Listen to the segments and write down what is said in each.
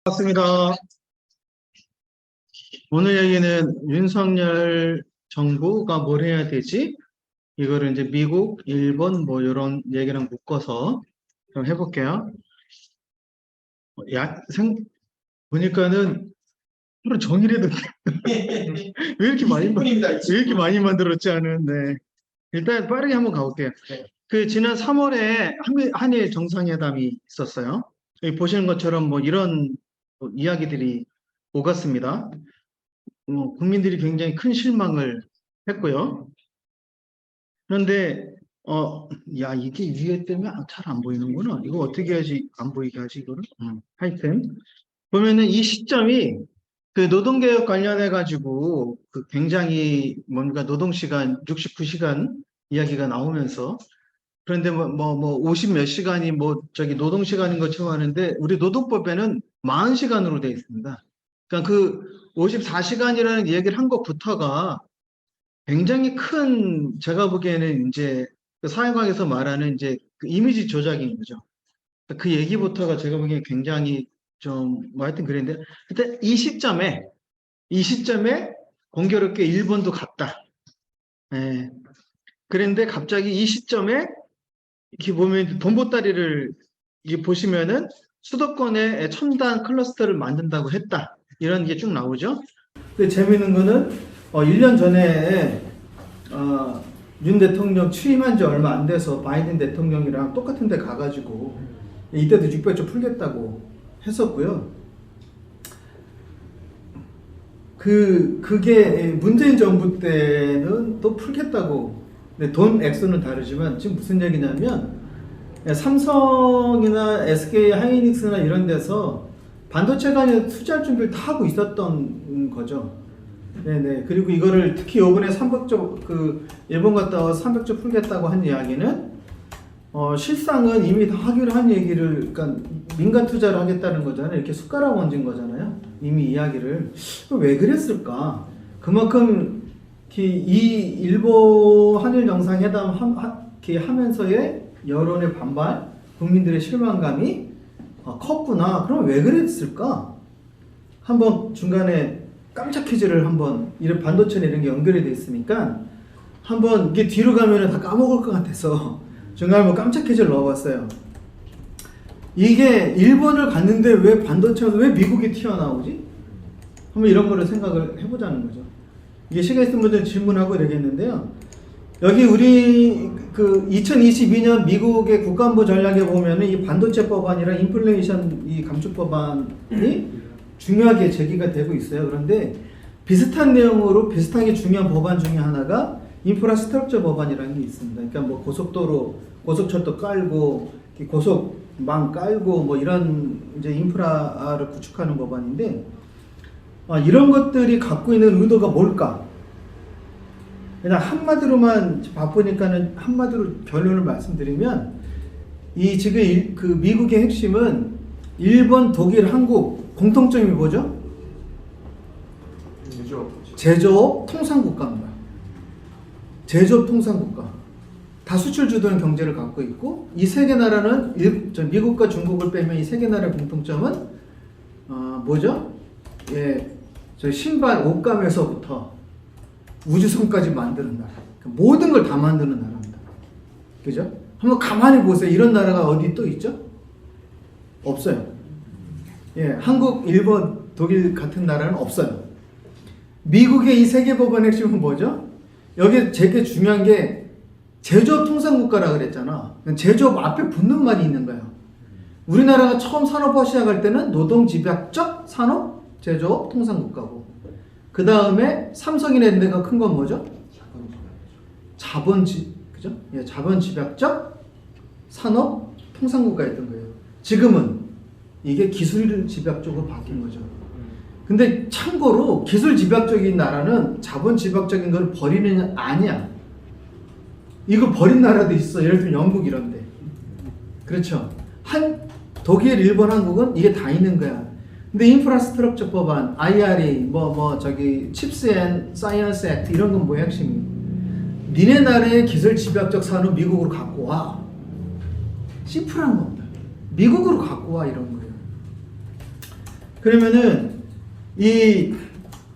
반갑습니다. 오늘 얘기는 윤석열 정부가 뭘 해야 되지? 이거를 이제 미국, 일본 뭐 이런 얘기랑 묶어서 좀 해볼게요. 보니까는 하루 종일해도 왜 이렇게 많이 왜 이렇게 많이 만들었지 않은 네. 일단 빠르게 한번 가볼게요. 그 지난 3월에 한일 정상회담이 있었어요. 여기 보시는 것처럼 뭐 이런 이야기들이 오갔습니다. 국민들이 굉장히 큰 실망을 했고요. 그런데 야 이게 위에 때문에 잘 안 보이는구나. 이거 어떻게 하지? 안 보이게 하지 이거를? 하여튼 보면은 이 시점이 그 노동개혁 관련해 가지고 그 굉장히 뭔가 노동시간 69시간 이야기가 나오면서 그런데 50 몇 시간이 뭐 저기 노동시간인 것처럼 하는데 우리 노동법에는 40시간으로 되어 있습니다. 그러니까 그 54시간이라는 얘기를 한 것부터가 굉장히 큰 제가 보기에는 이제 그 사회학에서 말하는 이제 그 이미지 조작인 거죠. 그 얘기부터가 제가 보기엔 굉장히 좀 뭐 하여튼 그랬는데 그때 이 시점에 공교롭게 일본도 갔다. 예. 그런데 갑자기 이 시점에 이렇게 보면 돈보따리를 이게 보시면은 수도권에 첨단 클러스터를 만든다고 했다. 이런 게 쭉 나오죠. 근데 재미있는 거는 1년 전에 윤 대통령 취임한 지 얼마 안 돼서 바이든 대통령이랑 똑같은 데 가가지고 이때도 600조 풀겠다고 했었고요. 그게 문재인 정부 때는 또 풀겠다고. 근데 돈 액수는 다르지만 지금 무슨 얘기냐면 삼성이나 SK 하이닉스나 이런 데서 반도체 관련 투자할 준비를 다 하고 있었던 거죠. 네네. 그리고 이거를 특히 요번에 300조 그 일본 갔다 와 300조 풀겠다고 한 이야기는 실상은 이미 다 하기로 한 얘기를 그러니까 민간 투자를 하겠다는 거잖아요. 이렇게 숟가락 얹은 거잖아요. 이미 이야기를 왜 그랬을까? 그만큼 이 일본 한일 정상회담 하면서의 여론의 반발, 국민들의 실망감이 컸구나. 그럼 왜 그랬을까? 한번 중간에 깜짝 퀴즈를 한번 이런 반도체나 이런 게 연결이 돼 있으니까 한번 이게 뒤로 가면은 다 까먹을 것 같아서 중간에 뭐 깜짝 퀴즈를 넣어봤어요. 이게 일본을 갔는데 왜 반도체에서 왜 미국이 튀어나오지? 한번 이런 거를 생각을 해보자는 거죠. 이게 시간 있으면 분들 질문하고 되겠는데요. 여기 우리 그 2022년 미국의 국가안보 전략에 보면은 이 반도체 법안이랑 인플레이션 이 감축 법안이 중요하게 제기가 되고 있어요. 그런데 비슷한 내용으로 비슷하게 중요한 법안 중에 하나가 인프라스트럭처 법안이라는 게 있습니다. 그러니까 뭐 고속도로, 고속철도 깔고 고속망 깔고 뭐 이런 이제 인프라를 구축하는 법안인데 이런 것들이 갖고 있는 의도가 뭘까? 그냥 한마디로만 바쁘니까는 한마디로 결론을 말씀드리면 이 지금 그 미국의 핵심은 일본, 독일, 한국 공통점이 뭐죠? 제조업 통상국가입니다. 제조업 통상국가. 다 수출 주도형 경제를 갖고 있고 이 세 개 나라는 미국과 중국을 빼면 이 세 개 나라의 공통점은 뭐죠? 예, 저 신발 옷감에서부터 우주선까지 만드는 나라. 모든 걸 다 만드는 나라입니다. 그죠? 한번 가만히 보세요. 이런 나라가 어디 또 있죠? 없어요. 예, 한국, 일본, 독일 같은 나라는 없어요. 미국의 이 세계법원 핵심은 뭐죠? 여기 되게 중요한 게 제조업 통상국가라 그랬잖아. 제조업 앞에 붙는 말이 있는 거예요. 우리나라가 처음 산업화 시작할 때는 노동집약적 산업 제조업 통상국가고 그 다음에 삼성이나 이런 데가 큰 건 뭐죠? 그죠? 예, 자본집약적 산업 통상국가였던 거예요. 지금은 이게 기술 집약적으로 바뀐 거죠. 근데 참고로 기술 집약적인 나라는 자본 집약적인 걸 버리는 아니야. 이거 버린 나라도 있어. 예를 들면 영국 이런데. 그렇죠. 독일, 일본, 한국은 이게 다 있는 거야. 근데 인프라스트럭처 법안, IRA, 칩스 앤 사이언스 액트 이런 건 뭐야 핵심이? 니네 나라의 기술 집약적 산업 미국으로 갖고 와. 심플한 겁니다. 미국으로 갖고 와 이런 거예요. 그러면은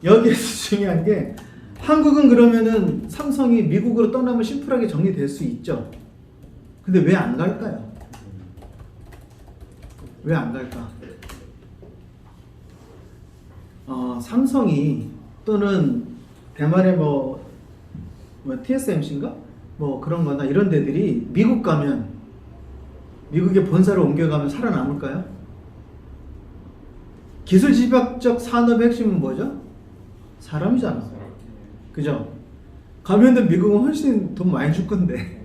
여기에서 중요한 게 한국은 그러면은 삼성이 미국으로 떠나면 심플하게 정리될 수 있죠. 근데 왜 안 갈까요? 왜 안 갈까? 삼성이 또는 대만의 TSMC인가? 뭐 그런 거나 이런 데들이 미국 가면 미국의 본사를 옮겨가면 살아남을까요? 기술 집약적 산업의 핵심은 뭐죠? 사람이잖아. 그죠? 가면은 미국은 훨씬 돈 많이 줄 건데.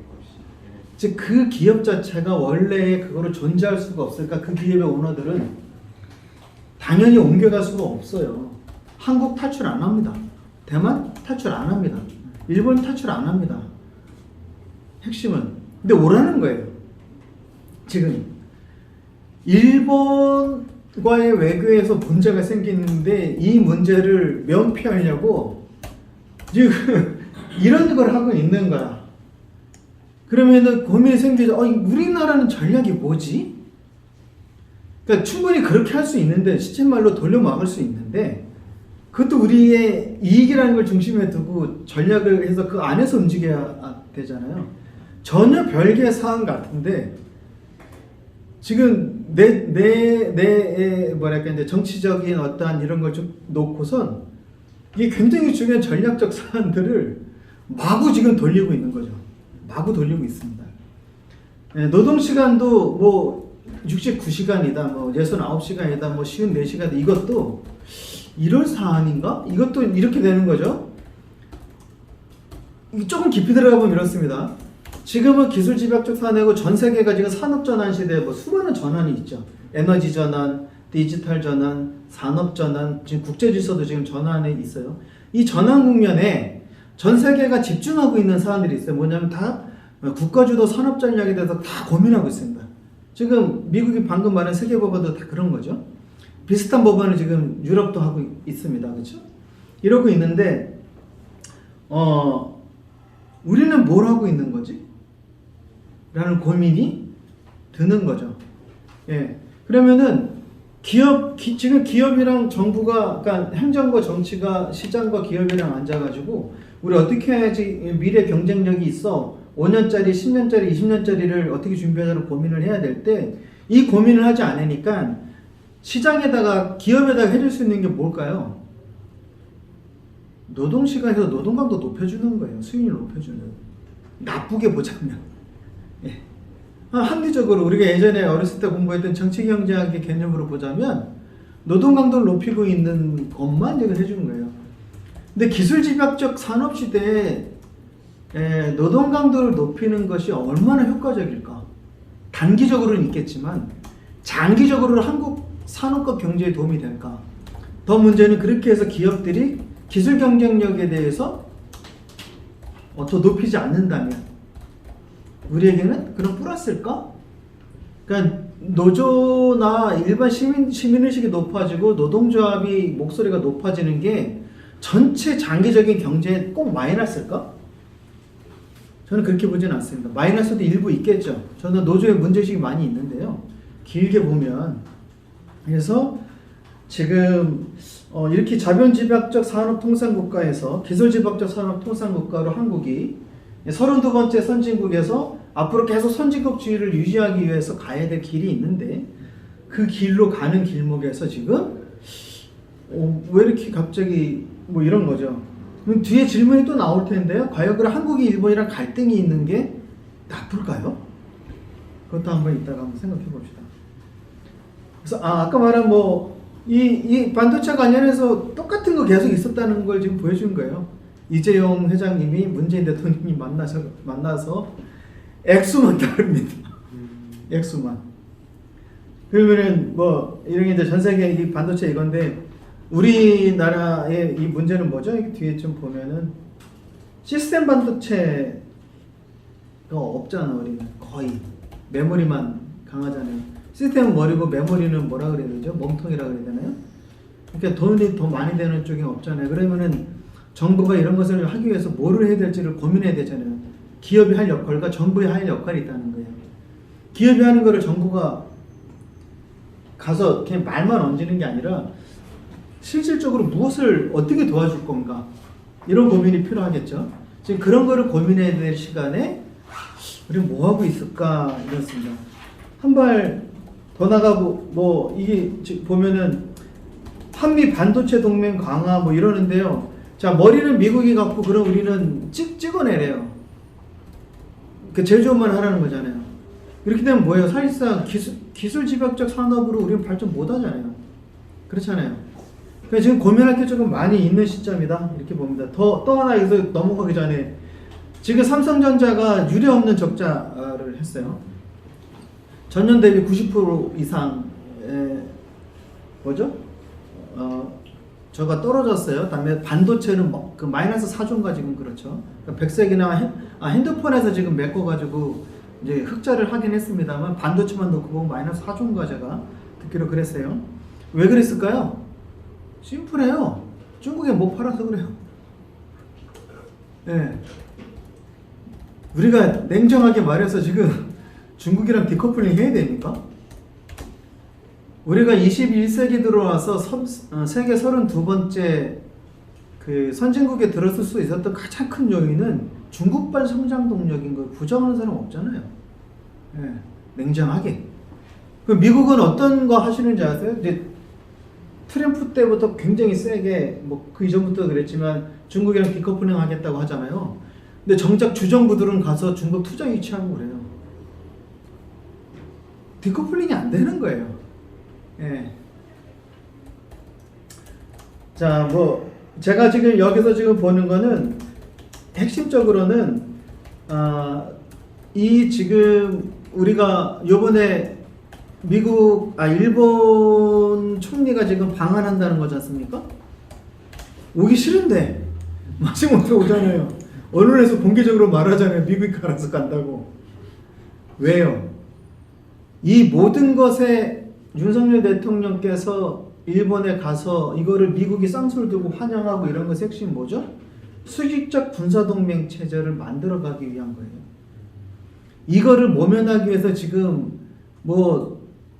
즉 그 기업 자체가 원래 그거로 존재할 수가 없을까? 그 기업의 오너들은 당연히 옮겨갈 수가 없어요. 한국 탈출 안 합니다. 대만 탈출 안 합니다. 일본 탈출 안 합니다. 핵심은. 근데 오라는 거예요. 지금 일본과의 외교에서 문제가 생기는데 이 문제를 면피하려고 지금 이런 걸 하고 있는 거야. 그러면은 고민이 생기죠. 우리나라는 전략이 뭐지? 그러니까 충분히 그렇게 할 수 있는데 시쳇말로 돌려막을 수 있는데 그것도 우리의 이익이라는 걸 중심에 두고 전략을 해서 그 안에서 움직여야 되잖아요. 전혀 별개의 사안 같은데 지금 뭐랄까 이제 정치적인 어떠한 이런 걸 좀 놓고선 이게 굉장히 중요한 전략적 사안들을 마구 지금 돌리고 있는 거죠. 마구 돌리고 있습니다. 노동 시간도 뭐 69시간이다, 뭐 69시간이다, 뭐 54시간이다. 이것도 이럴 사안인가? 이것도 이렇게 되는 거죠. 조금 깊이 들어가 보면 이렇습니다. 지금은 기술 집약적 산업이고 전 세계가 지금 산업 전환 시대에 뭐 수많은 전환이 있죠. 에너지 전환, 디지털 전환, 산업 전환, 지금 국제 질서도 지금 전환에 있어요. 이 전환 국면에 전 세계가 집중하고 있는 사안들이 있어요. 뭐냐면 다 국가주도 산업 전략에 대해서 다 고민하고 있습니다. 지금 미국이 방금 말한 세계 법안도 다 그런 거죠. 비슷한 법안을 지금 유럽도 하고 있습니다. 그렇죠? 이러고 있는데 우리는 뭘 하고 있는 거지? 라는 고민이 드는 거죠. 예. 그러면은 지금 기업이랑 정부가, 그러니까 행정과 정치가 시장과 기업이랑 앉아가지고 우리 어떻게 해야지 미래 경쟁력이 있어 5년짜리, 10년짜리, 20년짜리를 어떻게 준비하자는 고민을 해야 될 때 이 고민을 하지 않으니까 시장에다가 기업에다가 해줄 수 있는 게 뭘까요? 노동시간에서 노동강도 높여주는 거예요. 수익률 높여주는. 나쁘게 보자면. 예. 합리적으로 우리가 예전에 어렸을 때 공부했던 정치경제학의 개념으로 보자면 노동강도를 높이고 있는 것만 지금 해주는 거예요. 근데 기술집약적 산업시대에 노동강도를 높이는 것이 얼마나 효과적일까? 단기적으로는 있겠지만 장기적으로는 한국 산업과 경제에 도움이 될까? 더 문제는 그렇게 해서 기업들이 기술 경쟁력에 대해서 더 높이지 않는다면 우리에게는 그런 플러스일까? 그러니까 노조나 일반 시민의식이 높아지고 노동조합이 목소리가 높아지는 게 전체 장기적인 경제에 꼭 마이너스일까? 저는 그렇게 보진 않습니다. 마이너스도 일부 있겠죠. 저는 노조의 문제의식이 많이 있는데요. 길게 보면 그래서 지금 이렇게 자본집약적 산업통상국가에서 기술집약적 산업통상국가로 한국이 32번째 선진국에서 앞으로 계속 선진국주의를 유지하기 위해서 가야 될 길이 있는데 그 길로 가는 길목에서 지금 왜 이렇게 갑자기 뭐 이런 거죠. 그럼 뒤에 질문이 또 나올 텐데요. 과연 그럼 한국이 일본이랑 갈등이 있는 게 나쁠까요? 그것도 한번 이따가 한번 생각해 봅시다. 그래서 아까 말한 이 반도체 관련해서 똑같은 거 계속 있었다는 걸 지금 보여준 거예요. 이재용 회장님이 문재인 대통령이 만나서 액수만 다릅니다. 액수만. 그러면은 이런 게 이제 전 세계 이 반도체 이건데 우리나라의 이 문제는 뭐죠? 이 뒤에 좀 보면은 시스템 반도체가 없잖아. 우리는 거의 메모리만 강하잖아요. 시스템은 머리고 메모리는 뭐라 그래야 되죠? 몸통이라 그래야 되나요? 그러니까 돈이 더 많이 되는 쪽이 없잖아요. 그러면은 정부가 이런 것을 하기 위해서 뭐를 해야 될지를 고민해야 되잖아요. 기업이 할 역할과 정부의 할 역할이 있다는 거예요. 기업이 하는 거를 정부가 가서 그냥 말만 얹는 게 아니라 실질적으로 무엇을 어떻게 도와줄 건가 이런 고민이 필요하겠죠. 지금 그런 거를 고민해야 될 시간에 우리 뭐 하고 있을까 이렇습니다. 한 발 더 나가고 뭐 이게 보면은 한미 반도체 동맹 강화 뭐 이러는데요. 자, 머리는 미국이 갖고 그럼 우리는 찍어내래요. 그 제일 좋은 말 하라는 거잖아요. 이렇게 되면 뭐예요? 사실상 기술 집약적 산업으로 우리는 발전 못 하잖아요. 그렇잖아요. 그러니까 지금 고민할 게 조금 많이 있는 시점이다. 이렇게 봅니다. 또 하나 여기서 넘어가기 전에 지금 삼성전자가 유례 없는 적자를 했어요. 전년 대비 90% 이상의 뭐죠? 저가 떨어졌어요. 다음에 반도체는 그 마이너스 4조인가 지금 그렇죠. 그러니까 백색이나 핸드폰에서 지금 메꿔가지고 이제 흑자를 하긴 했습니다만 반도체만 놓고 보면 마이너스 4조인가 제가 듣기로 그랬어요. 왜 그랬을까요? 심플해요. 중국에 못 팔아서 그래요. 네. 우리가 냉정하게 말해서 지금 중국이랑 디커플링 해야 됩니까? 우리가 21세기 들어와서 세계 32번째 그 선진국에 들어설 수 있었던 가장 큰 요인은 중국발 성장 동력인 걸 부정하는 사람 없잖아요. 네, 냉정하게. 그 미국은 어떤 거 하시는지 아세요? 이제 트럼프 때부터 굉장히 세게 뭐 그 이전부터 그랬지만 중국이랑 디커플링 하겠다고 하잖아요. 근데 정작 주정부들은 가서 중국 투자 유치하고 그래요. 디커플링이 안 되는 거예요. 예. 자, 뭐 제가 지금 여기서 지금 보는 거는 핵심적으로는 이 지금 우리가 요번에 일본 총리가 지금 방한한다는 거지 않습니까? 오기 싫은데 마지못해 오잖아요. 언론에서 공개적으로 말하잖아요. 미국이 알아서 간다고. 왜요? 이 모든 것에 윤석열 대통령께서 일본에 가서 이거를 미국이 쌍수를 들고 환영하고 이런 것의 핵심이 뭐죠? 수직적 군사동맹 체제를 만들어가기 위한 거예요. 이거를 모면하기 위해서 지금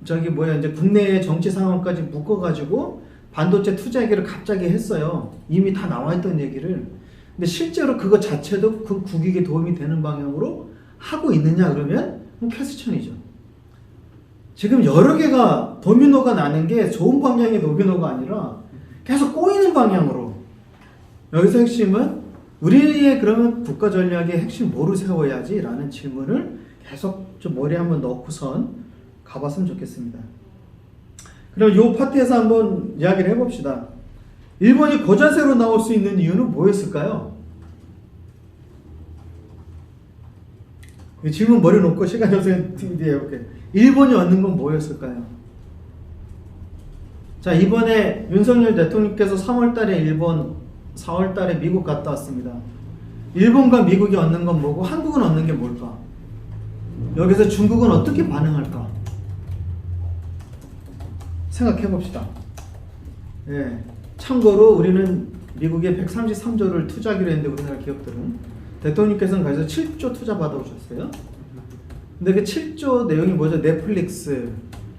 이제 국내의 정치 상황까지 묶어가지고 반도체 투자 얘기를 갑자기 했어요. 이미 다 나와있던 얘기를. 근데 실제로 그거 자체도 그 국익에 도움이 되는 방향으로 하고 있느냐 그러면 퀘스천이죠. 지금 여러 개가 도미노가 나는 게 좋은 방향의 도미노가 아니라 계속 꼬이는 방향으로. 여기서 핵심은 우리의 그러면 국가 전략의 핵심 뭐를 세워야지? 라는 질문을 계속 좀 머리에 한번 넣고선 가봤으면 좋겠습니다. 그럼 이 파트에서 한번 이야기를 해봅시다. 일본이 고자세로 나올 수 있는 이유는 뭐였을까요? 질문 머리 놓고 시간 없으면 뒤에 해볼게요. 일본이 얻는 건 뭐였을까요? 자, 이번에 윤석열 대통령께서 3월달에 일본, 4월달에 미국 갔다 왔습니다. 일본과 미국이 얻는 건 뭐고 한국은 얻는 게 뭘까? 여기서 중국은 어떻게 반응할까? 생각해 봅시다. 예. 참고로 우리는 미국에 133조를 투자하기로 했는데 우리나라 기업들은 대통령께서는 가서 7조 투자 받아오셨어요. 근데 그 7조 내용이 뭐죠? 넷플릭스,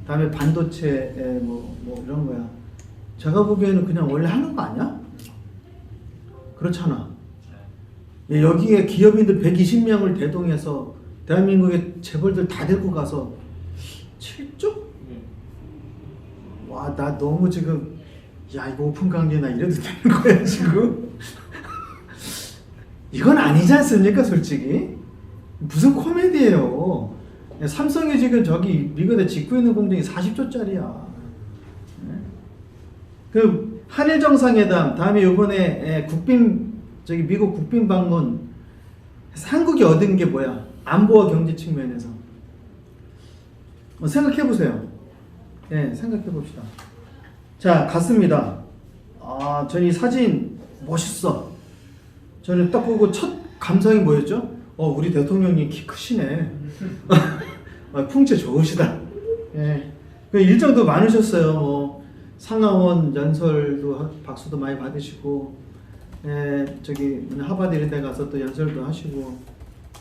다음에 반도체, 뭐 이런 거야. 제가 보기에는 그냥 원래 하는 거 아니야? 그렇잖아. 예, 여기에 기업인들 120명을 대동해서 대한민국의 재벌들 다 데리고 가서 7조? 와, 나 너무 지금 야 이거 오픈 강의나 이래도 되는 거야 지금? 이건 아니지 않습니까 솔직히? 무슨 코미디예요. 삼성이 지금 저기 미국에 짓고 있는 공장이 40조짜리야. 그 한일 정상회담 다음에 이번에 미국 국빈 방문 한국이 얻은 게 뭐야? 안보와 경제 측면에서 생각해 보세요. 예, 생각해 봅시다. 자, 갔습니다. 전 이 사진 멋있어. 저는 딱 보고 첫 감상이 뭐였죠? 우리 대통령이 키 크시네. 풍채 좋으시다. 예. 일정도 많으셨어요. 뭐 상하원 연설도 박수도 많이 받으시고, 예, 저기 하버드 이런 데 가서 또 연설도 하시고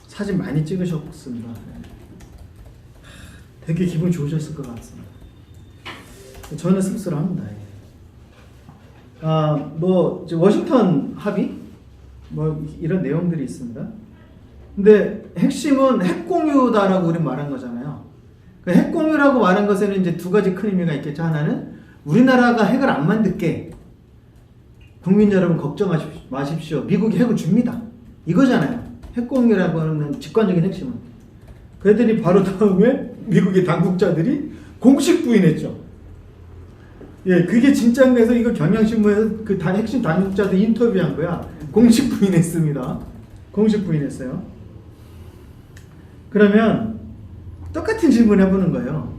사진 많이 찍으셨습니다. 예. 되게 기분 좋으셨을 것 같습니다. 저는 씁쓸합니다. 뭐 워싱턴 합의 뭐 이런 내용들이 있습니다. 근데 핵심은 핵공유다라고 우리 말한 거잖아요. 그 핵공유라고 말한 것에는 이제 두 가지 큰 의미가 있겠죠. 하나는 우리나라가 핵을 안 만들게 국민 여러분 걱정하십시오. 마십시오. 미국이 핵을 줍니다. 이거잖아요. 핵공유라고 하는 직관적인 핵심은. 그들이 바로 다음에 미국의 당국자들이 공식 부인했죠. 예, 그게 진짜인가해서 이거 경향신문에서 그 핵심 당국자들 인터뷰한 거야. 공식 부인했습니다. 공식 부인했어요. 그러면 똑같은 질문 해보는 거예요.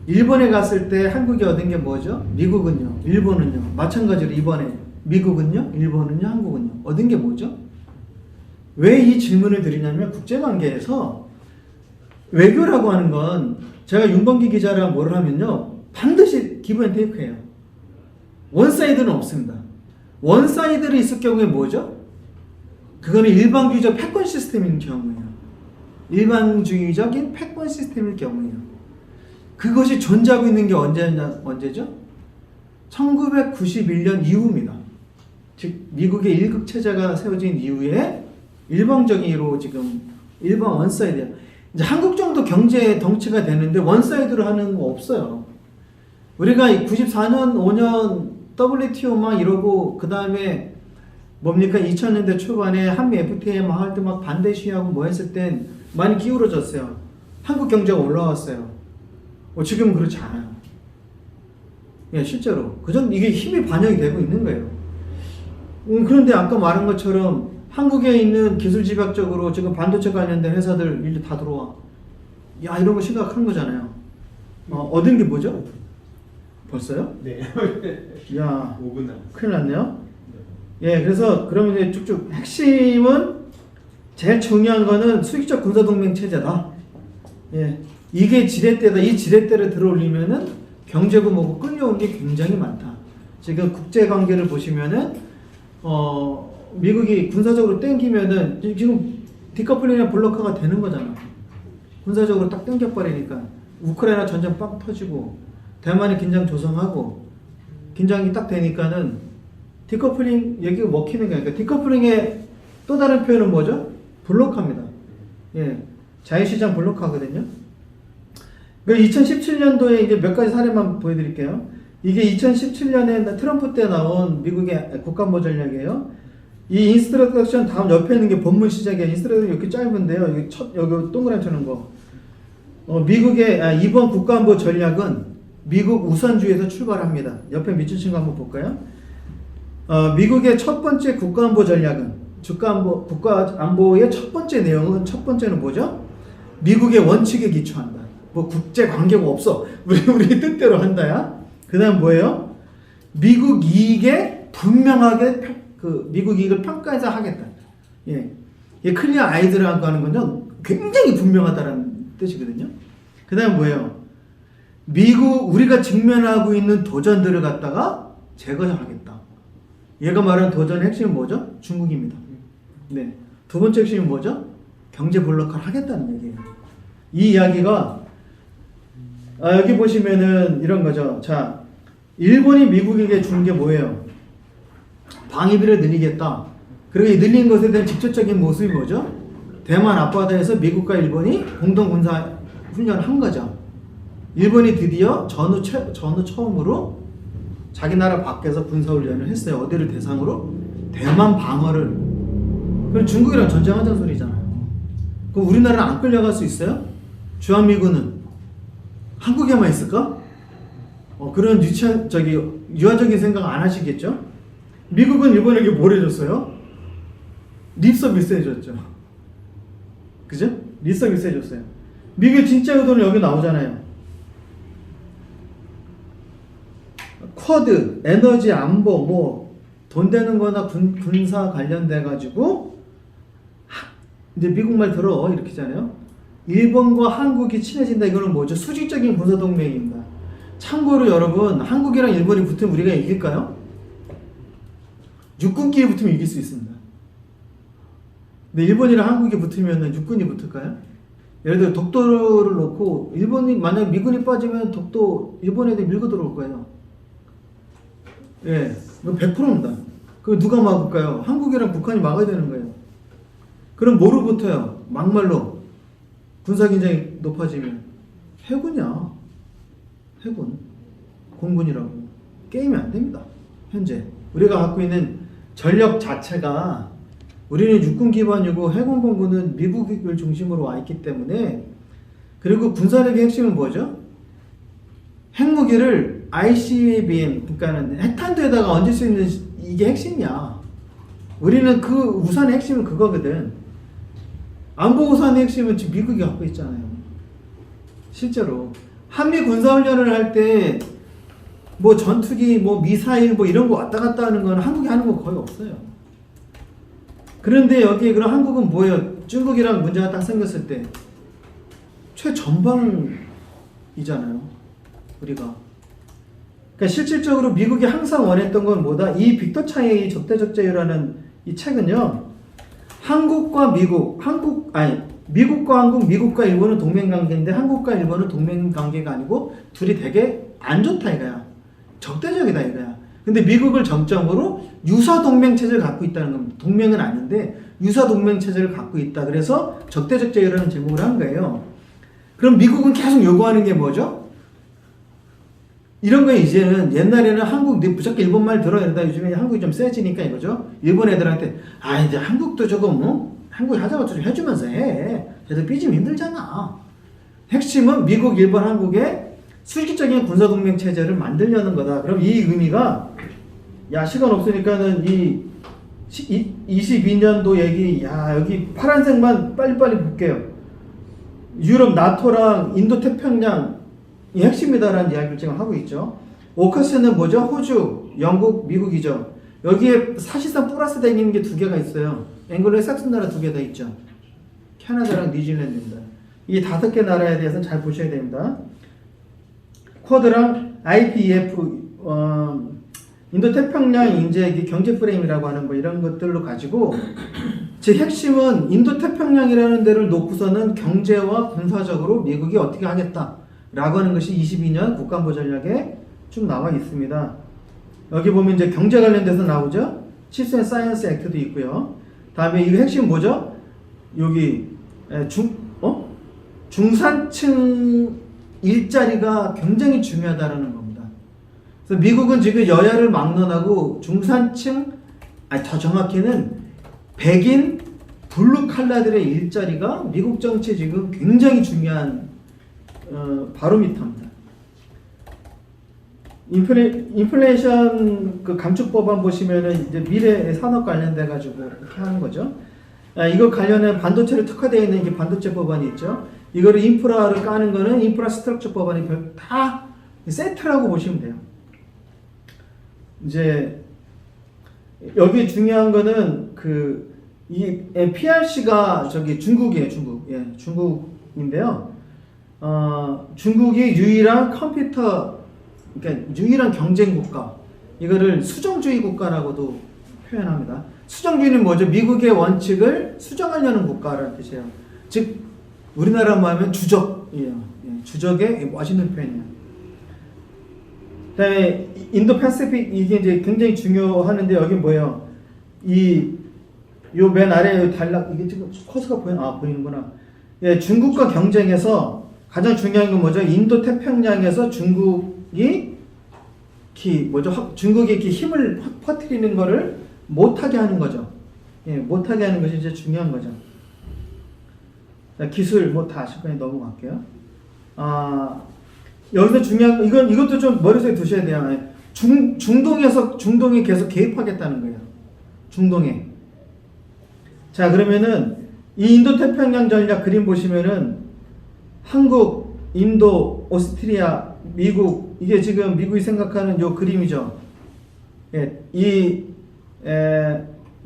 일본에 갔을 때 한국이 얻은 게 뭐죠? 미국은요? 일본은요? 마찬가지로 이번에 미국은요? 일본은요? 한국은요? 얻은 게 뭐죠? 왜 이 질문을 드리냐면 국제관계에서 외교라고 하는 건 제가 윤범기 기자랑 뭐를 하면요 반드시 기브 앤 테이크예요. 원사이드는 없습니다. 원사이드를 있을 경우에 뭐죠? 그거는 일방주의적 패권 시스템인 경우예요. 일방주의적인 패권 시스템일 경우예요. 그것이 존재하고 있는 게 언제죠? 1991년 이후입니다. 즉 미국의 일극 체제가 세워진 이후에 일방적으로 지금 일방 원사이드야. 이제 한국 정도 경제 덩치가 되는데 원사이드로 하는 거 없어요. 우리가 94년, 5년 WTO 막 이러고 그 다음에 뭡니까 2000년대 초반에 한미 FTA 막 할 때 막 반대 시위하고 뭐 했을 땐 많이 기울어졌어요. 한국 경제가 올라왔어요. 지금은 그렇지 않아요. 예, 실제로 이게 힘이 반영이 되고 있는 거예요. 그런데 아까 말한 것처럼 한국에 있는 기술 집약적으로 지금 반도체 관련된 회사들 일도 다 들어와. 야, 이런 거 심각한 거잖아요. 얻은 게 뭐죠? 벌써요? 네. 야, 5분 남았어요. 큰일 났네요. 예, 그래서 그러면 이제 쭉쭉 핵심은 제일 중요한 거는 수익적 군사동맹 체제다. 예, 이게 지렛대다. 이 지렛대를 들어올리면은 경제고 뭐고 끌려온 게 굉장히 많다. 지금 국제 관계를 보시면은 미국이 군사적으로 땡기면은 지금 디커플링이나 블로커가 되는 거잖아. 군사적으로 딱 땡겨버리니까 우크라이나 전쟁 빵 터지고 대만이 긴장 조성하고 긴장이 딱 되니까는 디커플링 얘기가 먹히는 거니까 그러니까 디커플링의 또 다른 표현은 뭐죠? 블로커입니다. 예, 자유시장 블로커거든요. 2017년도에 이제 몇 가지 사례만 보여드릴게요. 이게 2017년에 트럼프 때 나온 미국의 국가안보 전략이에요. 이 인스트럭션 다음 옆에 있는 게 본문 시작이에요. 인스트럭션 이렇게 짧은데요. 여기 동그라미 쳐는 거. 미국의 이번 국가안보 전략은 미국 우선주의에서 출발합니다. 옆에 밑줄 친 거 한번 볼까요? 미국의 첫 번째 국가안보 전략은 국가안보의 첫 번째 내용은 첫 번째는 뭐죠? 미국의 원칙에 기초한다. 뭐 국제 관계가 없어. 우리 뜻대로 한다야. 그다음 뭐예요? 미국 이익에 분명하게 미국 이익을 평가해서 하겠다. 예, 클리어 아이드라고 하는 건요 굉장히 분명하다라는 뜻이거든요. 그다음 뭐예요? 우리가 직면하고 있는 도전들을 갖다가 제거하겠다. 얘가 말하는 도전의 핵심은 뭐죠? 중국입니다. 네. 두 번째 핵심은 뭐죠? 경제 블록화를 하겠다는 얘기예요. 이 이야기가 여기 보시면은 이런 거죠. 자, 일본이 미국에게 준 게 뭐예요? 방위비를 늘리겠다. 그리고 이 늘린 것에 대한 직접적인 모습이 뭐죠? 대만 앞바다에서 미국과 일본이 공동 군사 훈련을 한 거죠. 일본이 드디어 전후 처음으로 자기 나라 밖에서 군사 훈련을 했어요. 어디를 대상으로? 대만 방어를. 그럼 중국이랑 전쟁하자는 소리잖아요. 그럼 우리나라는 안 끌려갈 수 있어요? 주한미군은 한국에만 있을까? 그런 유화적인 생각 안 하시겠죠? 미국은 일본에게 뭘 해줬어요? 립서비스 해줬죠. 그죠? 립서비스 해줬어요. 미국의 진짜 의도는 여기 나오잖아요. 쿼드, 에너지, 안보, 뭐 돈 되는 거나 군사 관련돼 가지고 이제 미국 말 들어 이렇게 잖아요. 일본과 한국이 친해진다. 이거는 뭐죠? 수직적인 군사 동맹입니다. 참고로 여러분, 한국이랑 일본이 붙으면 우리가 이길까요? 육군끼리 붙으면 이길 수 있습니다. 근데 일본이랑 한국이 붙으면 육군이 붙을까요? 예를 들어 독도를 놓고 일본이 만약 미군이 빠지면 독도 일본 애들이 밀고 들어올 거예요. 예, 이거 100%입니다. 그럼 누가 막을까요? 한국이랑 북한이 막아야 되는 거예요. 그럼 뭐로 붙어요? 막말로 군사긴장이 높아지면 해군이야. 해군, 공군이라고 게임이 안 됩니다. 현재 우리가 갖고 있는 전력 자체가 우리는 육군 기반이고 해군 공군은 미국을 중심으로 와 있기 때문에 그리고 군사력의 핵심은 뭐죠? 핵무기를 ICBM 그러니까는 핵탄두에다가 얹을 수 있는 이게 핵심이야. 우리는 그 우산의 핵심은 그거거든. 안보 우산의 핵심은 지금 미국이 갖고 있잖아요. 실제로 한미 군사훈련을 할 때 뭐 전투기, 뭐 미사일, 뭐 이런 거 왔다 갔다 하는 건 한국이 하는 거 거의 없어요. 그런데 여기 그럼 한국은 뭐예요? 중국이랑 문제가 딱 생겼을 때 최전방이잖아요. 우리가. 그러니까 실질적으로 미국이 항상 원했던 건 뭐다? 이 빅터 차이 적대적자유라는 이 책은요. 한국과 미국, 미국과 한국, 미국과 일본은 동맹관계인데 한국과 일본은 동맹관계가 아니고 둘이 되게 안 좋다 이거야. 적대적이다 이거야. 근데 미국을 정점으로 유사동맹체제를 갖고 있다는 겁니다. 동맹은 아닌데 유사동맹체제를 갖고 있다. 그래서 적대적자유라는 제목을 한 거예요. 그럼 미국은 계속 요구하는 게 뭐죠? 이런 거 이제는 옛날에는 한국 무조건 일본 말 들어 이러다 요즘에 한국이 좀 세지니까 이거죠. 일본 애들한테 이제 한국도 저거 뭐 한국이 하자마자 좀 해주면서 해. 쟤들 삐지면 힘들잖아. 핵심은 미국, 일본, 한국의 수직적인 군사동맹 체제를 만들려는 거다. 그럼 이 의미가 시간 없으니까는 이 22년도 얘기 여기 파란색만 빨리빨리 볼게요. 유럽 나토랑 인도 태평양 이 핵심이다라는 이야기를 지금 하고 있죠. 오커스는 뭐죠? 호주, 영국, 미국이죠. 여기에 사실상 플러스 되어 있는 게 두 개가 있어요. 앵글로 삭슨 나라 두 개 다 있죠. 캐나다랑 뉴질랜드입니다. 이 5개 나라에 대해서 잘 보셔야 됩니다. 쿼드랑 IPEF, 인도태평양 인재 경제 프레임이라고 하는 뭐 이런 것들로 가지고 제 핵심은 인도태평양이라는 데를 놓고서는 경제와 군사적으로 미국이 어떻게 하겠다라고 하는 것이 22년 국가안보 전략에 쭉 나와 있습니다. 여기 보면 이제 경제 관련돼서 나오죠. 칩스 사이언스 액트도 있고요. 다음에 이 핵심 뭐죠? 여기 중산층 일자리가 굉장히 중요하다라는 겁니다. 그래서 미국은 지금 여야를 막론하고 중산층, 더 정확히는 백인 블루 칼라들의 일자리가 미국 정치에 지금 굉장히 중요한 바로미터입니다. 인플레이션 그 감축법안 보시면은 이제 미래 산업 관련돼 가지고 이렇게 하는 거죠. 이거 관련해 반도체를 특화되어 있는 게 반도체 법안이 있죠. 이거를 인프라를 까는 거는 인프라스트럭처 법안이 다 세트라고 보시면 돼요. 이제 여기 중요한 거는 이 PRC가 저기 중국이에요. 중국인데요. 중국이 유일한 그러니까 유일한 경쟁 국가. 이거를 수정주의 국가라고도 표현합니다. 수정주의는 뭐죠? 미국의 원칙을 수정하려는 국가라는 뜻이에요. 즉 우리나라 말하면 주적이에요. 주적의 멋있는 표현이에요. 그다음에 인도 패시픽 이게 이제 굉장히 중요하는데 여기 뭐예요? 요 맨 아래 단락 이게 지금 커서가 보이는구나. 중국과 경쟁에서 가장 중요한 건 뭐죠? 인도 태평양에서 중국이 이렇게 힘을 퍼뜨리는 거를 못하게 하는 거죠. 못하게 하는 것이 이제 중요한 거죠. 기술 다 아실 거니 넘어갈게요. 여기서 중요한 이것도 좀 머릿속에 두셔야 돼요. 중동에 계속 개입하겠다는 거예요. 중동에. 자, 그러면은 이 인도 태평양 전략 그림 보시면은 한국, 인도, 오스트리아, 미국 이게 지금 미국이 생각하는 요 그림이죠.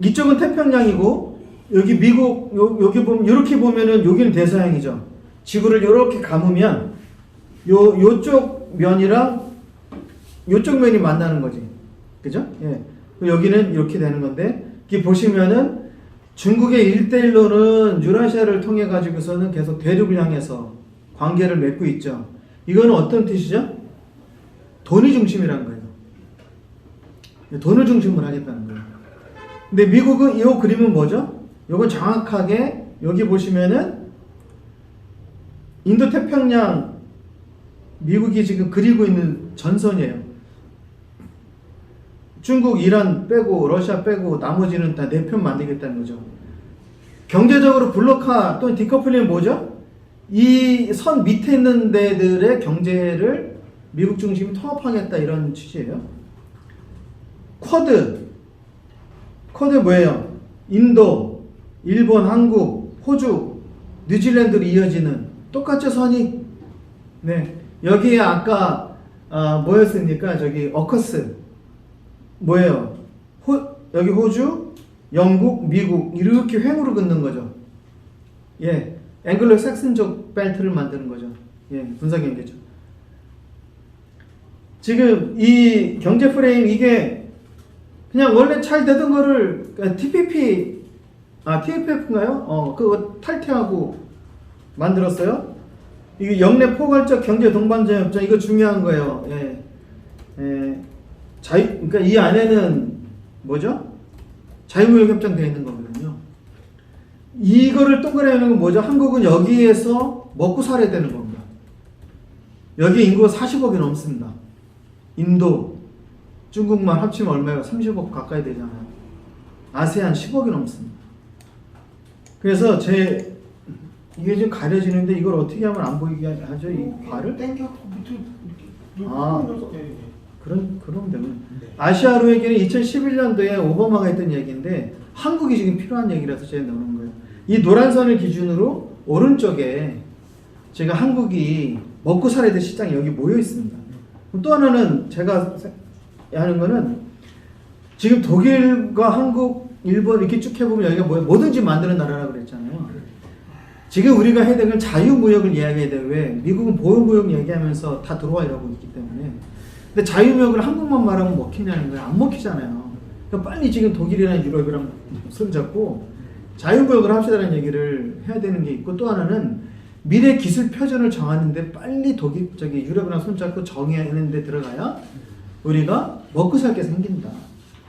이쪽은 태평양이고 여기 미국 여기 보면 이렇게 보면은 여기는 대서양이죠. 지구를 이렇게 감으면 요쪽 면이랑 요쪽 면이 만나는 거지. 그죠? 여기는 이렇게 되는 건데, 이렇게 보시면은 중국의 1대1로는 유라시아를 통해 가지고서는 계속 대륙을 향해서 관계를 맺고 있죠. 이거는 어떤 뜻이죠? 돈이 중심이라는 거예요. 돈을 중심으로 하겠다는 거예요. 근데 미국은 이 그림은 뭐죠? 이건 정확하게 여기 보시면은 인도태평양 미국이 지금 그리고 있는 전선이에요. 중국, 이란 빼고 러시아 빼고 나머지는 다 내 편 만들겠다는 거죠. 경제적으로 블록화 또는 디커플링은 뭐죠? 이 선 밑에 있는 데들의 경제를 미국 중심이 통합하겠다 이런 취지예요. 쿼드 뭐예요? 인도, 일본, 한국, 호주, 뉴질랜드로 이어지는 똑같죠 선이? 네, 여기에 아까 뭐였습니까? 저기 어커스 뭐예요? 여기 호주, 영국, 미국 이렇게 횡으로 긋는 거죠. 예, 앵글로 삭슨족 벨트를 만드는 거죠. 예, 군사 경계죠. 지금 이 경제 프레임 이게 그냥 원래 잘 되던 거를 TFF인가요? 그거 탈퇴하고 만들었어요. 이게 영내 포괄적 경제 동반자 협정 이거 중요한 거예요. 그러니까 이 안에는 뭐죠? 자유무역 협정 되어 있는 거거든요. 이거를 동그라미 하는 건 뭐죠? 한국은 여기에서 먹고 살아야 되는 겁니다. 여기 인구가 40억이 넘습니다. 인도, 중국만 합치면 얼마예요? 30억 가까이 되잖아요. 아세안 10억이 넘습니다. 그래서 이게 지금 가려지는데 이걸 어떻게 하면 안 보이게 하죠? 이 발을? 땡겨 밑으로 그럼 되면. 아시아로 얘기는 2011년도에 오바마가 했던 얘기인데 한국이 지금 필요한 얘기라서 제가 넣는 거예요. 이 노란 선을 기준으로 오른쪽에 제가 한국이 먹고 살아야 될 시장이 여기 모여 있습니다. 또 하나는 제가 하는 거는 지금 독일과 한국, 일본 이렇게 쭉 해보면 여기가 뭐든지 만드는 나라라고 그랬잖아요. 지금 우리가 해야 되는 건 자유무역을 이야기해야 돼요. 왜? 미국은 보호무역 얘기하면서 다 들어와 이러고 있기 때문에. 근데 자유무역을 한국만 말하면 먹히냐는 거예요. 안 먹히잖아요. 그러니까 빨리 지금 독일이나 유럽이랑 손잡고 자유무역을 합시다라는 얘기를 해야 되는 게 있고 또 하나는 미래 기술 표준을 정하는데 빨리 유럽이랑 손잡고 정해는 데 들어가야 우리가 먹고 살게 생긴다.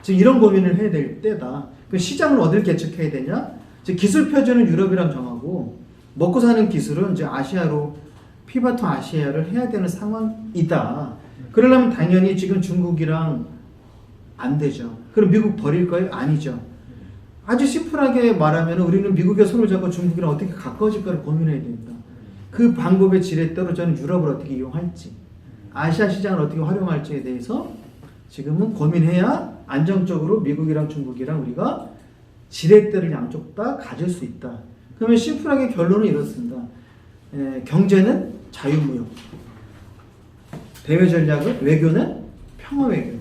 지금 이런 고민을 해야 될 때다. 그 시장을 어딜 개척해야 되냐? 즉 기술 표준은 유럽이랑 정하고 먹고 사는 기술은 이제 아시아로 피바톤 아시아를 해야 되는 상황이다. 그러려면 당연히 지금 중국이랑 안 되죠. 그럼 미국 버릴 거예요? 아니죠. 아주 심플하게 말하면 우리는 미국의 손을 잡고 중국이랑 어떻게 가까워질까를 고민해야 됩니다. 그 방법의 지렛대로 저는 유럽을 어떻게 이용할지, 아시아 시장을 어떻게 활용할지에 대해서 지금은 고민해야 안정적으로 미국이랑 중국이랑 우리가 지렛대를 양쪽 다 가질 수 있다. 그러면 심플하게 결론은 이렇습니다. 경제는 자유무역, 대외 전략은 외교는 평화 외교.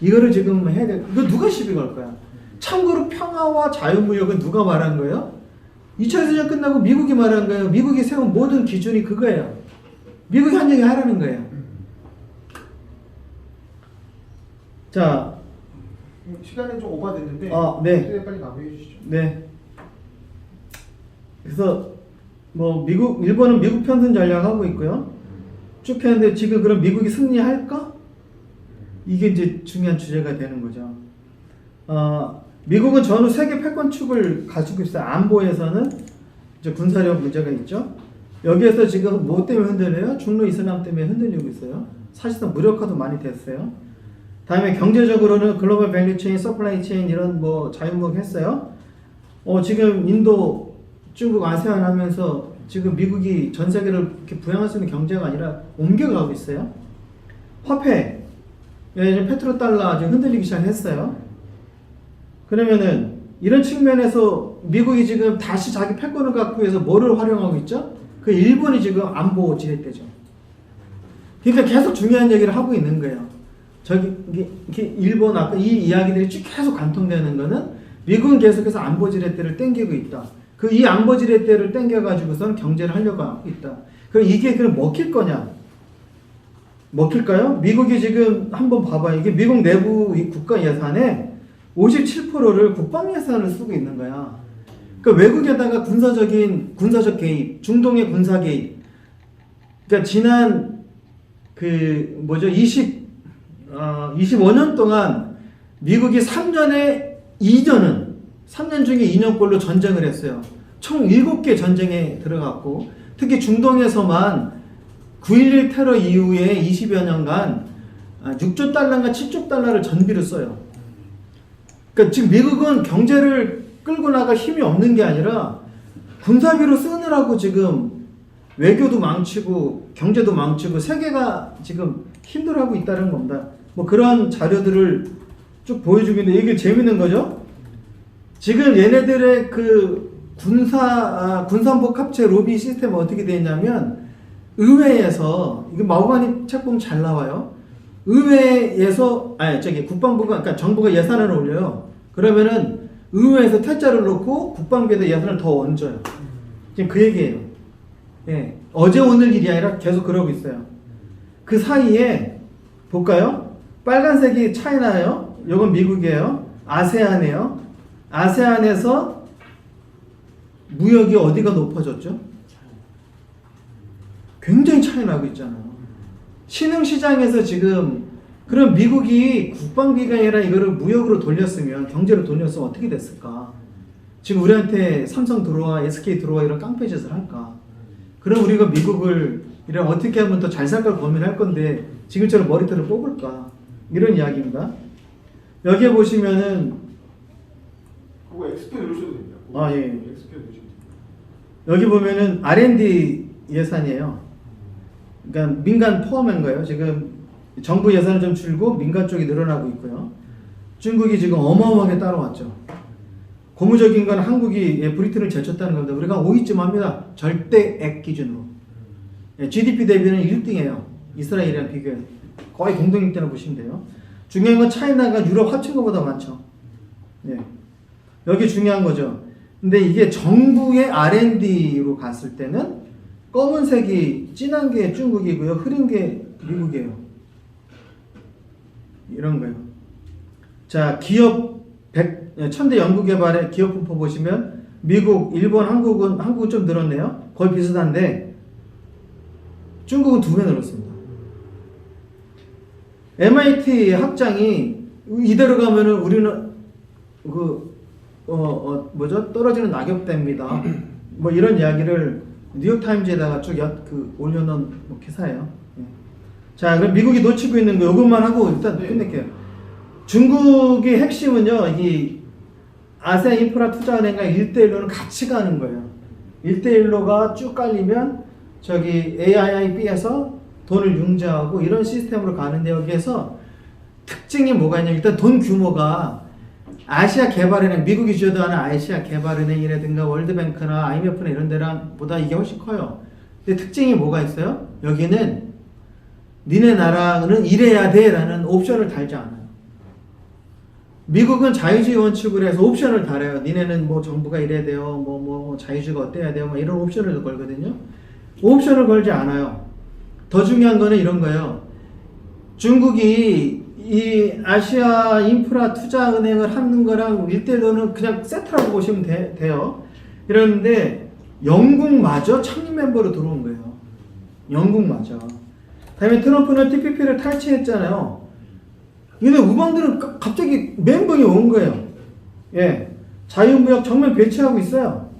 이거를 지금 해야 돼. 이거 누가 시비 걸 거야? 참고로 평화와 자유무역은 누가 말한 거예요? 2차 세계대전 끝나고 미국이 말한 거예요. 미국이 세운 모든 기준이 그거예요. 미국이 한 얘기 하라는 거예요. 자, 시간이 좀 오버됐는데 네. 빨리 마무리해 주시죠. 네. 그래서 일본은 미국 편승 전략하고 있고요. 쭉 했는데 지금 그럼 미국이 승리할까? 이게 이제 중요한 주제가 되는 거죠. 미국은 전후 세계 패권축을 가지고 있어요. 안보에서는 이제 군사력 문제가 있죠. 여기에서 지금 뭐 때문에 흔들려요? 중로 이슬람 때문에 흔들리고 있어요. 사실상 무력화도 많이 됐어요. 다음에 경제적으로는 글로벌 밸류체인, 서플라이체인 이런 자유무역 했어요. 지금 인도, 중국, 아세안 하면서 지금 미국이 전 세계를 이렇게 부양할 수 있는 경제가 아니라 옮겨가고 있어요. 화폐, 페트로달러 지금 흔들리기 시작했어요. 그러면은 이런 측면에서 미국이 지금 다시 자기 패권을 갖고 해서 뭐를 활용하고 있죠? 그 일본이 지금 안보 지렛대죠. 그러니까 계속 중요한 얘기를 하고 있는 거예요. 이게 일본 아까 이 이야기들이 쭉 계속 관통되는 거는 미국은 계속해서 안보 지렛대를 땡기고 있다. 이 안보 지렛대를 땡겨가지고선 경제를 하려고 하고 있다. 그럼 이게 그럼 먹힐 거냐? 먹힐까요? 미국이 지금 한번 봐봐요. 이게 미국 내부 이 국가 예산에 57%를 국방 예산을 쓰고 있는 거야. 그러니까 외국에다가 군사적 개입, 중동의 군사 개입. 그러니까 지난 25년 동안 미국이 3년 중에 2년꼴로 전쟁을 했어요. 총 7개 전쟁에 들어갔고, 특히 중동에서만 9.11 테러 이후에 20여 년간 6조 달러인가 7조 달러를 전비로 써요. 그러니까 지금 미국은 경제를 끌고 나갈 힘이 없는 게 아니라 군사비로 쓰느라고 지금 외교도 망치고 경제도 망치고 세계가 지금 힘들어하고 있다는 겁니다. 뭐 그런 자료들을 쭉 보여주고 있는데 이게 재밌는 거죠. 지금 얘네들의 그 군산복 합체 로비 시스템은 어떻게 되어 있냐면, 의회에서, 이거 마호가님 책 보면 잘 나와요. 의회에서, 국방부가, 그러니까 정부가 예산을 올려요. 그러면은 의회에서 퇴짜를 놓고 국방비에다 예산을 더 얹어요. 지금 그 얘기예요. 예. 어제 오늘 일이 아니라 계속 그러고 있어요. 그 사이에, 볼까요? 빨간색이 차이나요? 이건 미국이에요. 아세안이에요. 아세안에서 무역이 어디가 높아졌죠? 굉장히 차이 나고 있잖아요. 신흥시장에서 지금, 그럼 미국이 국방비가 아니라 이거를 무역으로 돌렸으면, 경제로 돌렸으면 어떻게 됐을까? 지금 우리한테 삼성 들어와, SK 들어와 이런 깡패 짓을 할까? 그럼 우리가 미국을 이런 어떻게 하면 더 잘 살 걸 고민할 건데 지금처럼 머리털을 뽑을까? 이런 이야기입니다. 여기에 보시면은 그거 엑스페 누르셔도 됩니다. 예. 엑스페 누르셔도 됩니다. 여기 보면은 R&D 예산이에요. 그러니까 민간 포함한 거예요. 지금 정부 예산은 좀 줄고 민간 쪽이 늘어나고 있고요. 중국이 지금 어마어마하게 따라왔죠. 고무적인 건 한국이 브리튼을 제쳤다는 겁니다. 우리가 5위쯤 합니다. 절대액 기준으로. GDP 대비는 1등이에요. 이스라엘이랑 비교해. 거의 공동 1등을 보시면 돼요. 중요한 건 차이나가 유럽 합친 것보다 많죠. 예. 여기 중요한 거죠. 근데 이게 정부의 R&D로 갔을 때는 검은색이 진한 게 중국이고요. 흐린 게 미국이에요. 이런 거예요. 자, 기업 1000대 연구개발의 기업 분포 보시면 미국, 일본, 한국은 좀 늘었네요. 거의 비슷한데 중국은 2배 늘었습니다. MIT 학장이 이대로 가면은 우리는 떨어지는 낙엽대입니다. 뭐 이런 이야기를 뉴욕타임즈에다가 쭉 올려놓은 기사예요. 예. 자, 그럼 미국이 놓치고 있는 거 이것만 하고 일단 끝낼게요. 중국의 핵심은요, 이 아세안 인프라 투자은행과 1대1로는 같이 가는 거예요. 1대1로가 쭉 깔리면 저기 AIIB에서 돈을 융자하고 이런 시스템으로 가는데, 여기에서 특징이 뭐가 있냐면 일단 돈 규모가 아시아 개발은행, 미국이 주도하는 아시아 개발은행이라든가 월드뱅크나 IMF나 이런 데랑 보다 이게 훨씬 커요. 근데 특징이 뭐가 있어요? 여기는 니네 나라는 이래야 돼 라는 옵션을 달지 않아요. 미국은 자유주의 원칙으로 해서 옵션을 달아요. 니네는 뭐 정부가 이래야 돼요, 뭐 자유주의가 어때야 돼요, 뭐 이런 옵션을 걸거든요. 옵션을 걸지 않아요. 더 중요한 거는 이런 거예요. 중국이 이 아시아 인프라 투자 은행을 하는 거랑 1대1로는 그냥 세트라고 보시면 돼요. 이러는데 영국마저 창립 멤버로 들어온 거예요. 영국마저. 다음에 트럼프는 TPP를 탈취했잖아요. 근데 우방들은 갑자기 멘붕이 온 거예요. 예. 자유무역 정면 배치하고 있어요.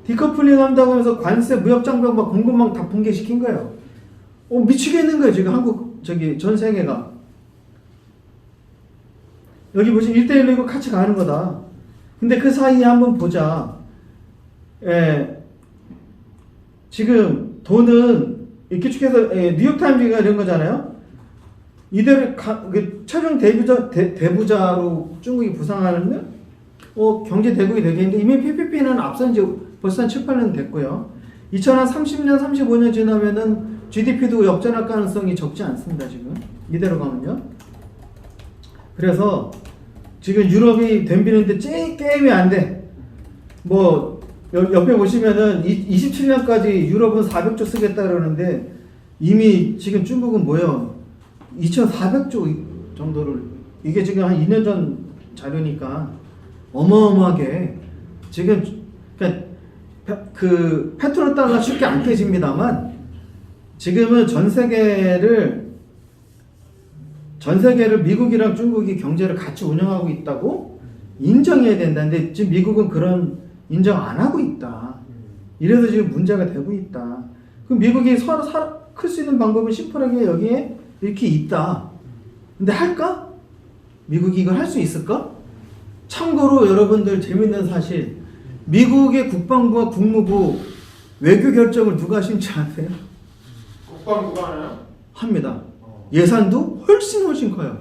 디커플링 한다고 하면서 관세, 무역 장벽 막 공급망 다 붕괴시킨 거예요. 미치겠는 거예요, 지금 전 세계가. 여기 보시면 1대1로 이거 같이 가는 거다. 근데 그 사이에 한번 보자. 예. 지금 돈은 이렇게 축해서 뉴욕타임즈가 이런 거잖아요. 이대로 최종 대부자로 중국이 부상하면 경제 대국이 되겠는데, 이미 PPP는 앞선 지 벌써 한 7, 8년 됐고요. 2030년, 35년 지나면은 GDP도 역전할 가능성이 적지 않습니다, 지금. 이대로 가면요. 그래서 지금 유럽이 덤비는데 게임이 안 돼. 뭐 옆에 보시면은 27년까지 유럽은 400조 쓰겠다 그러는데 이미 지금 중국은 뭐예요? 2,400조 정도를, 이게 지금 한 2년 전 자료니까 어마어마하게 지금 그러니까 그 페트로달러 쉽게 안 깨집니다만 지금은 전 세계를 미국이랑 중국이 경제를 같이 운영하고 있다고 인정해야 된다는데 지금 미국은 그런 인정 안 하고 있다. 이래서 지금 문제가 되고 있다. 그럼 미국이 서로 클 수 있는 방법은 심플하게 여기에 이렇게 있다. 근데 할까? 미국이 이걸 할 수 있을까? 참고로 여러분들 재밌는 사실, 미국의 국방부와 국무부 외교 결정을 누가 하신지 아세요? 국방부가 하나요? 합니다. 예산도 훨씬 커요.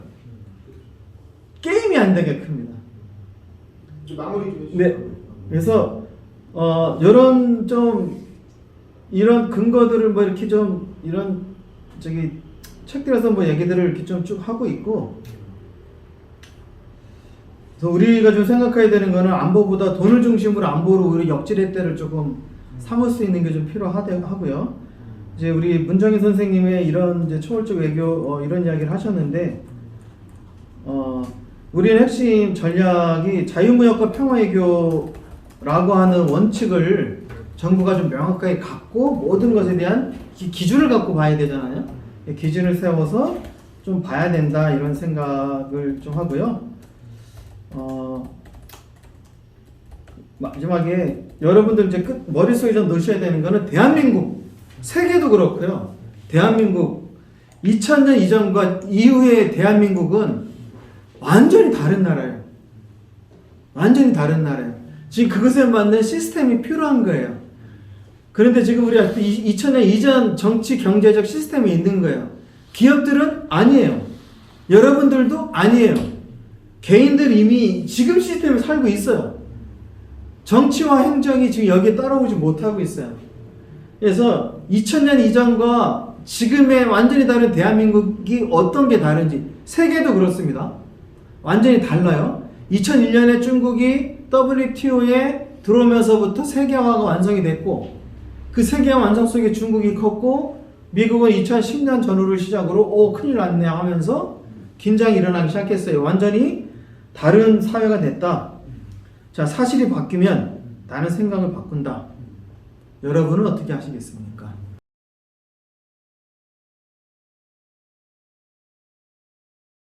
게임이 안 되게 큽니다. 좀 마무리 좀 해주세요. 네. 그래서 이런 좀 이런 근거들을 뭐 이렇게 좀 이런 저기 책들에서 뭐 얘기들을 이렇게 좀 쭉 하고 있고, 그래서 우리가 좀 생각해야 되는 거는 안보보다 돈을 중심으로 안보로 우리 역질의 때를 조금 삼을 수 있는 게 좀 필요하고요. 이제 우리 문정희 선생님의 이런 이제 초월적 외교 이런 이야기를 하셨는데, 우리는 핵심 전략이 자유무역과 평화외교라고 하는 원칙을 정부가 좀 명확하게 갖고 모든 것에 대한 기준을 갖고 봐야 되잖아요. 기준을 세워서 좀 봐야 된다 이런 생각을 좀 하고요. 마지막에 여러분들 이제 머릿속에 좀 넣으셔야 되는 거는 대한민국, 세계도 그렇고요. 대한민국 2000년 이전과 이후의 대한민국은 완전히 다른 나라예요. 완전히 다른 나라예요. 지금 그것에 맞는 시스템이 필요한 거예요. 그런데 지금 우리 2000년 이전 정치 경제적 시스템이 있는 거예요. 기업들은 아니에요. 여러분들도 아니에요. 개인들 이미 지금 시스템에 살고 있어요. 정치와 행정이 지금 여기에 따라오지 못하고 있어요. 그래서 2000년 이전과 지금의 완전히 다른 대한민국이 어떤 게 다른지, 세계도 그렇습니다. 완전히 달라요. 2001년에 중국이 WTO에 들어오면서부터 세계화가 완성이 됐고, 그 세계화 완성 속에 중국이 컸고, 미국은 2010년 전후를 시작으로 큰일 났네 하면서 긴장이 일어나기 시작했어요. 완전히 다른 사회가 됐다. 자, 사실이 바뀌면 나는 생각을 바꾼다. 여러분은 어떻게 하시겠습니까?